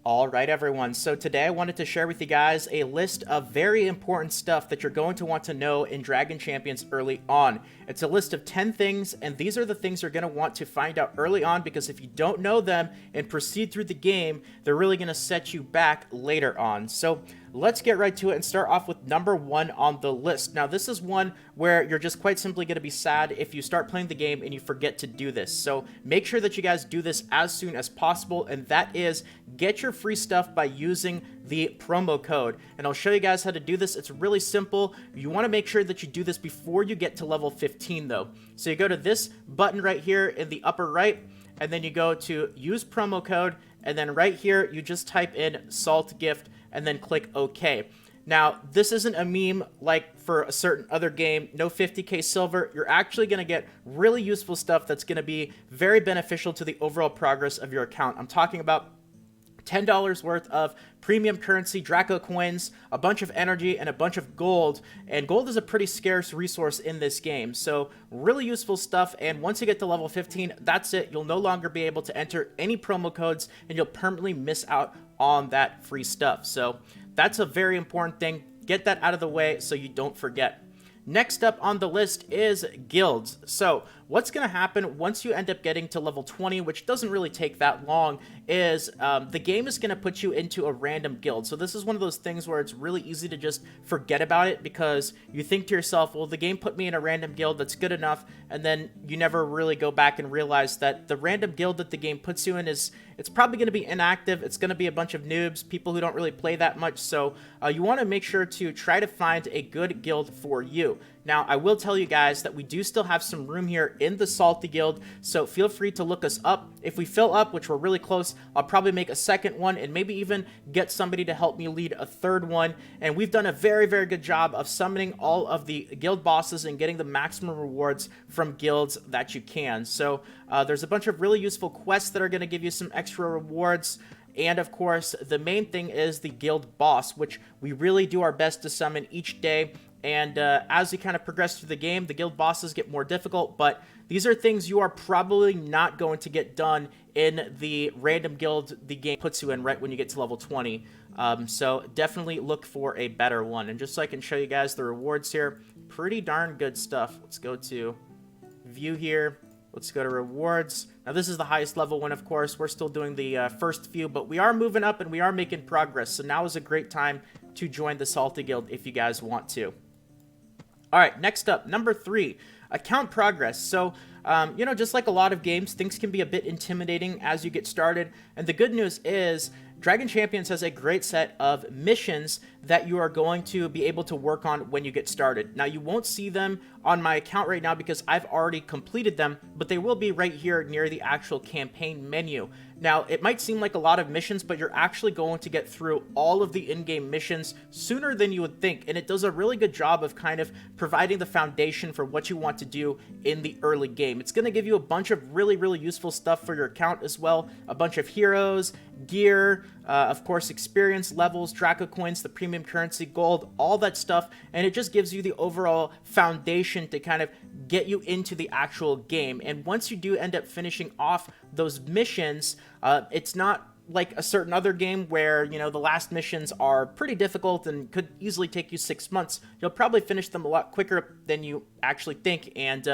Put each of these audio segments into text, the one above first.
All right, everyone. So today I wanted to share with you guys a list of very important stuff that you're going to want to know in Dragon Champions early on. It's a list of 10 things, and these are the things you're going to want to find out early on, because if you don't know them and proceed through the game, they're really going to set you back later on. So let's get right to it and start off with number 1 on the list. Now, this is one where you're just quite simply going to be sad if you start playing the game and you forget to do this. So make sure that you guys do this as soon as possible, and that is get your free stuff by using the promo code. And I'll show you guys how to do this. It's really simple. You want to make sure that you do this before you get to level 15 though. So you go to this button right here in the upper right, and then you go to use promo code, and then right here you just type in salt gift and then click OK. Now, this isn't a meme like for a certain other game, no 50k silver. You're actually going to get really useful stuff that's going to be very beneficial to the overall progress of your account. I'm talking about $10 worth of premium currency, Draco coins, a bunch of energy, and a bunch of gold. And gold is a pretty scarce resource in this game, so really useful stuff. And once you get to level 15, that's it. You'll no longer be able to enter any promo codes, and you'll permanently miss out on that free stuff. So that's a very important thing. Get that out of the way so you don't forget. Next up on the list is guilds. So what's going to happen once you end up getting to level 20, which doesn't really take that long, is the game is going to put you into a random guild. So this is one of those things where it's really easy to just forget about it, because you think to yourself, well, the game put me in a random guild, that's good enough, and then you never really go back and realize that the random guild that the game puts you in it's probably going to be inactive. It's going to be a bunch of noobs, people who don't really play that much. So you want to make sure to try to find a good guild for you. Now, I will tell you guys that we do still have some room here in the Salty Guild, so feel free to look us up. If we fill up, which we're really close, I'll probably make a second one and maybe even get somebody to help me lead a third one. And we've done a very, very good job of summoning all of the guild bosses and getting the maximum rewards from guilds that you can. So there's a bunch of really useful quests that are going to give you some extra rewards. And of course, the main thing is the guild boss, which we really do our best to summon each day. And as you kind of progress through the game, the guild bosses get more difficult, but these are things you are probably not going to get done in the random guild the game puts you in right when you get to level 20. So definitely look for a better one. And just so I can show you guys the rewards here, pretty darn good stuff. Let's go to view here. Let's go to rewards. Now, this is the highest level one, of course. We're still doing the first few, but we are moving up and we are making progress. So now is a great time to join the Salty Guild if you guys want to. All right, next up, number 3, account progress. So, just like a lot of games, things can be a bit intimidating as you get started. And the good news is Dragon Champions has a great set of missions that you are going to be able to work on when you get started. Now, you won't see them on my account right now because I've already completed them, but they will be right here near the actual campaign menu. Now, it might seem like a lot of missions, but you're actually going to get through all of the in-game missions sooner than you would think, and it does a really good job of kind of providing the foundation for what you want to do in the early game. It's going to give you a bunch of really, really useful stuff for your account as well, a bunch of heroes, gear, of course, experience levels, Draco coins, the premium currency, gold, all that stuff, and it just gives you the overall foundation to kind of get you into the actual game. And once you do end up finishing off those missions, it's not like a certain other game where, the last missions are pretty difficult and could easily take you 6 months. You'll probably finish them a lot quicker than you actually think, and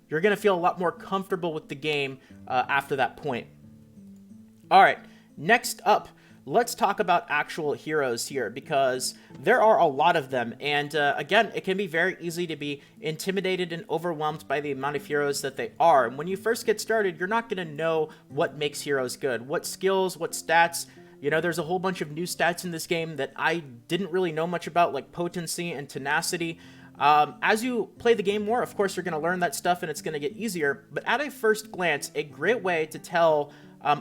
you're going to feel a lot more comfortable with the game after that point. All right, next up, let's talk about actual heroes here, because there are a lot of them, and again, it can be very easy to be intimidated and overwhelmed by the amount of heroes that they are. And when you first get started, you're not going to know what makes heroes good, what skills, what stats. There's a whole bunch of new stats in this game that I didn't really know much about, like potency and tenacity. As you play the game more, of course, you're going to learn that stuff and it's going to get easier, but at a first glance, a great way to tell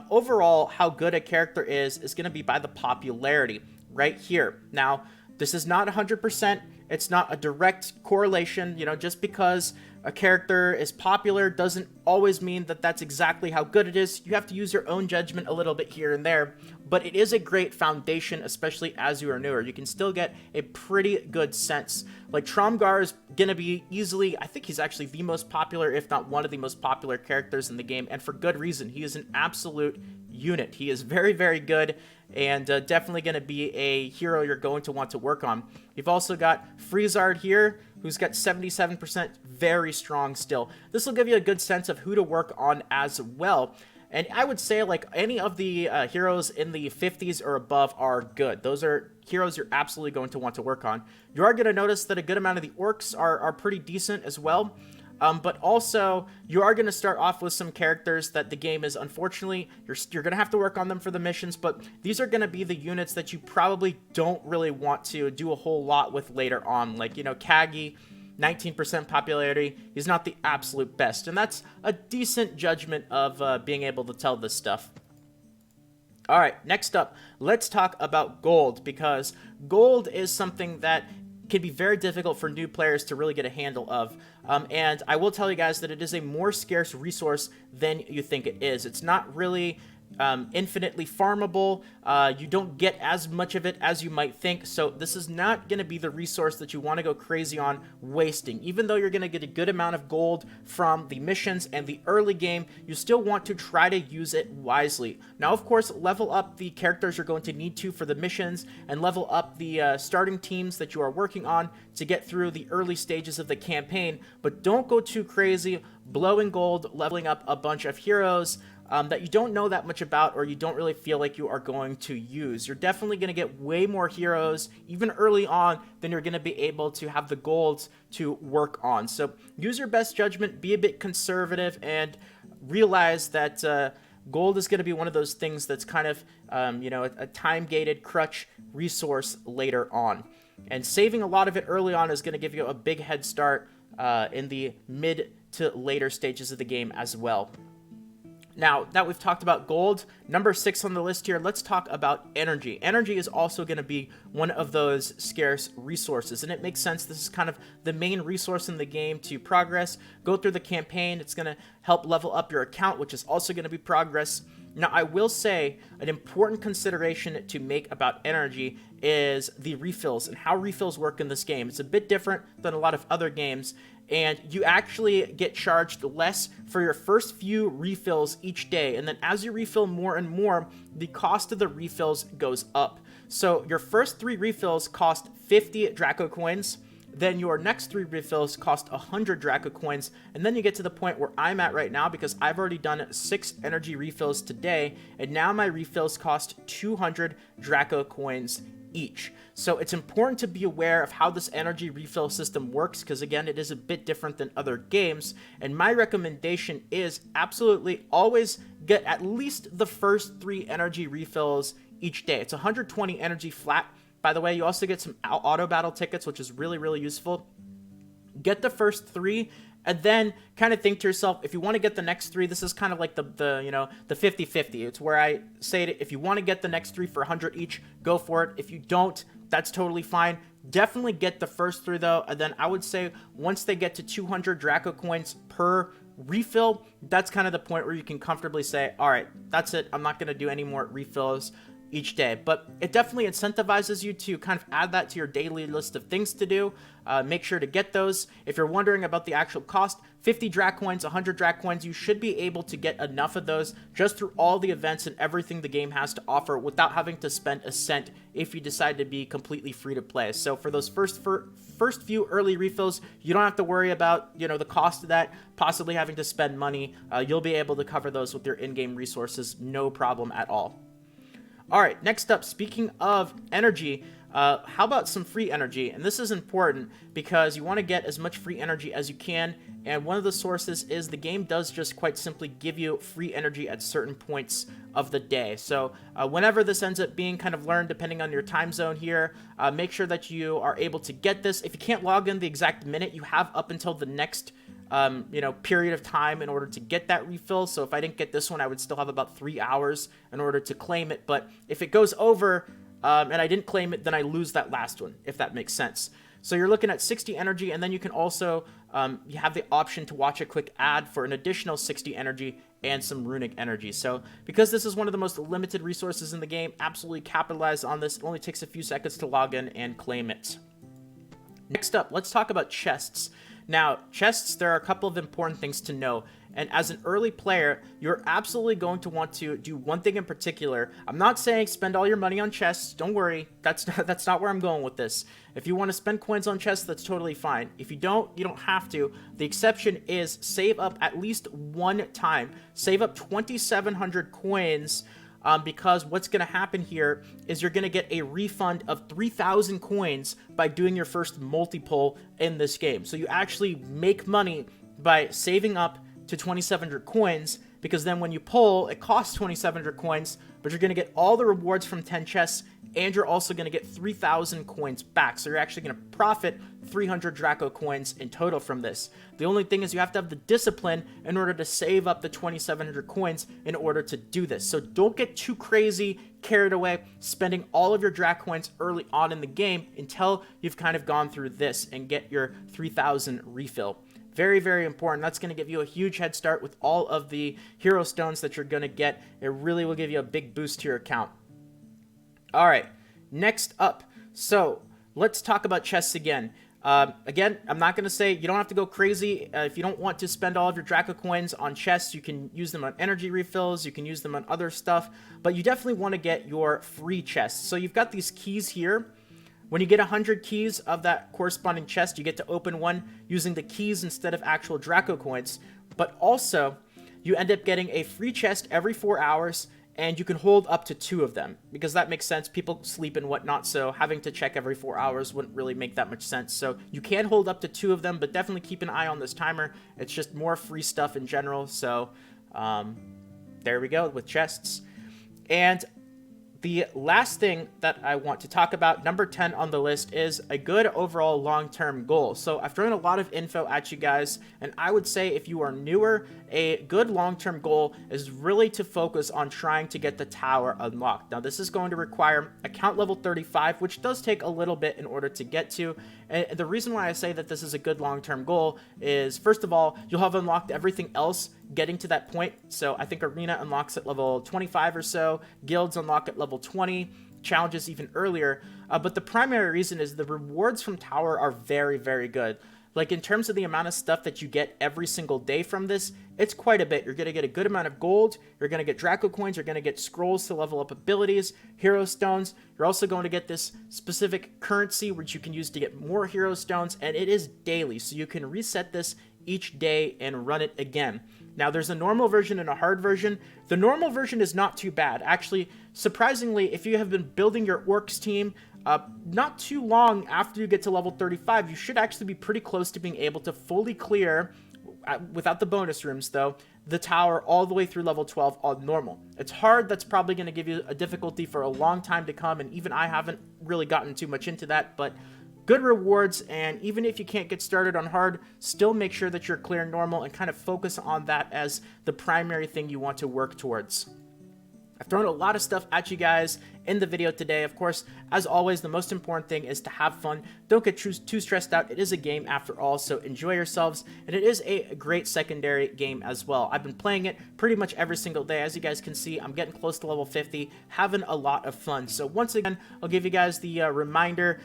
overall how good a character is going to be by the popularity right here. Now, this is not 100%. It's not a direct correlation. Just because a character is popular doesn't always mean that that's exactly how good it is. You have to use your own judgment a little bit here and there, but it is a great foundation, especially as you are newer. You can still get a pretty good sense. Like Tromgar is going to be easily, I think he's actually the most popular, if not one of the most popular characters in the game, and for good reason. He is an absolute unit. He is very, very good, and definitely going to be a hero you're going to want to work on. You've also got Freezard here, who's got 77%, very strong still. This will give you a good sense of who to work on as well. And I would say, like, any of the heroes in the 50s or above are good. Those are heroes you're absolutely going to want to work on. You are going to notice that a good amount of the orcs are pretty decent as well. But also, you are going to start off with some characters that the game is, unfortunately, you're going to have to work on them for the missions, but these are going to be the units that you probably don't really want to do a whole lot with later on. Like, you know, Kagi, 19% popularity, he's not the absolute best, and that's a decent judgment of being able to tell this stuff. All right, next up, let's talk about gold, because gold is something that can be very difficult for new players to really get a handle of. And I will tell you guys that it is a more scarce resource than you think it is. It's not really infinitely farmable. You don't get as much of it as you might think, so this is not going to be the resource that you want to go crazy on wasting. Even though you're going to get a good amount of gold from the missions and the early game, you still want to try to use it wisely. Now, of course, level up the characters you're going to need to for the missions, and level up the starting teams that you are working on to get through the early stages of the campaign, but don't go too crazy blowing gold, leveling up a bunch of heroes that you don't know that much about, or you don't really feel like you are going to use. You're definitely going to get way more heroes, even early on, than you're going to be able to have the golds to work on. So use your best judgment, be a bit conservative, and realize that gold is going to be one of those things that's kind of, you know, a time-gated crutch resource later on. And saving a lot of it early on is going to give you a big head start in the mid to later stages of the game as well. Now that we've talked about gold, number 6 on the list here, let's talk about energy. Energy is also going to be one of those scarce resources, and it makes sense. This is kind of the main resource in the game to progress, go through the campaign. It's going to help level up your account, which is also going to be progress. Now, I will say an important consideration to make about energy is the refills and how refills work in this game. It's a bit different than a lot of other games, and you actually get charged less for your first few refills each day, and then as you refill more and more, the cost of the refills goes up. So your first 3 refills cost 50 Draco coins, then your next 3 refills cost 100 Draco coins, and then you get to the point where I'm at right now, because I've already done 6 energy refills today, and now my refills cost 200 Draco coins each. So it's important to be aware of how this energy refill system works, because again, it is a bit different than other games, and my recommendation is absolutely always get at least the first 3 energy refills each day. It's 120 energy flat. By the way, you also get some auto battle tickets, which is really, really useful. Get the first 3, and then kind of think to yourself, if you want to get the next 3, this is kind of like the you know, the 50-50. It's where I say that if you want to get the next 3 for 100 each, go for it. If you don't, that's totally fine. Definitely get the first 3 though, and then I would say once they get to 200 Draco coins per refill, that's kind of the point where you can comfortably say, all right, that's it. I'm not going to do any more refills each day. But it definitely incentivizes you to kind of add that to your daily list of things to do. Make sure to get those. If you're wondering about the actual cost, 50 Drac coins, 100 Drac coins, you should be able to get enough of those just through all the events and everything the game has to offer without having to spend a cent if you decide to be completely free to play. So for those first few early refills, you don't have to worry about, you know, the cost of that, possibly having to spend money. You'll be able to cover those with your in-game resources, no problem at all. All right, next up, speaking of energy, how about some free energy? And this is important because you want to get as much free energy as you can, and one of the sources is the game does just quite simply give you free energy at certain points of the day. So whenever this ends up being kind of learned, depending on your time zone here, make sure that you are able to get this. If you can't log in the exact minute, you have up until the next you know, period of time in order to get that refill. So if I didn't get this one, I would still have about 3 hours in order to claim it. But if it goes over and I didn't claim it, then I lose that last one, if that makes sense. So you're looking at 60 energy, and then you can also you have the option to watch a quick ad for an additional 60 energy and some runic energy. So because this is one of the most limited resources in the game, absolutely capitalize on this. It only takes a few seconds to log in and claim it. Next up, let's talk about chests. Now, chests, there are a couple of important things to know. And as an early player, you're absolutely going to want to do one thing in particular. I'm not saying spend all your money on chests. Don't worry. That's not where I'm going with this. If you want to spend coins on chests, that's totally fine. If you don't have to. The exception is save up at least one time. Save up 2,700 coins. Because what's going to happen here is you're going to get a refund of 3,000 coins by doing your first multi-pull in this game. So you actually make money by saving up to 2,700 coins, because then when you pull, it costs 2,700 coins, but you're going to get all the rewards from 10 chests, and you're also going to get 3,000 coins back. So you're actually going to profit 300 Draco coins in total from this. The only thing is you have to have the discipline in order to save up the 2,700 coins in order to do this. So don't get too crazy, carried away, spending all of your Drac coins early on in the game until you've kind of gone through this and get your 3,000 refill. Very, very important. That's going to give you a huge head start with all of the hero stones that you're going to get. It really will give you a big boost to your account. All right, next up. So let's talk about chests again. Again, I'm not going to say you don't have to go crazy. If you don't want to spend all of your Draco coins on chests, you can use them on energy refills. You can use them on other stuff. But you definitely want to get your free chests. So you've got these keys here. When you get 100 keys of that corresponding chest, you get to open one using the keys instead of actual Draco coins. But also, you end up getting a free chest every 4 hours, and you can hold up to 2 of them, because that makes sense. People sleep and whatnot, so having to check every 4 hours wouldn't really make that much sense. So you can hold up to 2 of them, but definitely keep an eye on this timer. It's just more free stuff in general, so there we go with chests. And the last thing that I want to talk about, number 10 on the list, is a good overall long-term goal. So I've thrown a lot of info at you guys, and I would say if you are newer, a good long-term goal is really to focus on trying to get the tower unlocked. Now, this is going to require account level 35, which does take a little bit in order to get to. And the reason why I say that this is a good long-term goal is, first of all, you'll have unlocked everything else getting to that point. So I think Arena unlocks at level 25 or so, Guilds unlock at level 20, challenges even earlier. But the primary reason is the rewards from Tower are very, very good. Like, in terms of the amount of stuff that you get every single day from this, it's quite a bit. You're going to get a good amount of gold, you're going to get Draco coins, you're going to get scrolls to level up abilities, hero stones. You're also going to get this specific currency which you can use to get more hero stones, and it is daily, so you can reset this each day and run it again. Now, there's a normal version and a hard version. The normal version is not too bad. Actually, surprisingly, if you have been building your orcs team not too long after you get to level 35, you should actually be pretty close to being able to fully clear, without the bonus rooms though, the tower all the way through level 12 on normal. It's hard. That's probably going to give you a difficulty for a long time to come, and even I haven't really gotten too much into that, but good rewards. And even if you can't get started on hard, still make sure that you're clear normal and kind of focus on that as the primary thing you want to work towards. I've thrown a lot of stuff at you guys in the video today. Of course, as always, the most important thing is to have fun. Don't get too stressed out. It is a game after all, so enjoy yourselves. And it is a great secondary game as well. I've been playing it pretty much every single day. As you guys can see, I'm getting close to level 50, having a lot of fun. So once again, I'll give you guys the reminder,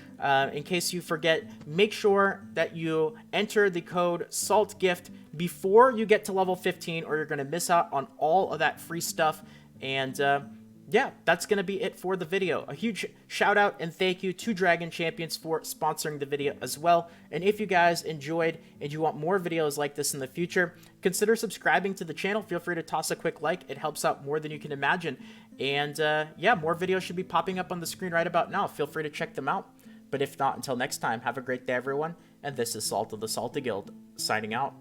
in case you forget, make sure that you enter the code SALTGIFT before you get to level 15, or you're going to miss out on all of that free stuff. And yeah, that's going to be it for the video. A huge shout out and thank you to Dragon Champions for sponsoring the video as well. And if you guys enjoyed and you want more videos like this in the future, consider subscribing to the channel. Feel free to toss a quick like. It helps out more than you can imagine. And yeah, more videos should be popping up on the screen right about now. Feel free to check them out. But if not, until next time, have a great day, everyone. And this is Salt of the Salty Guild, signing out.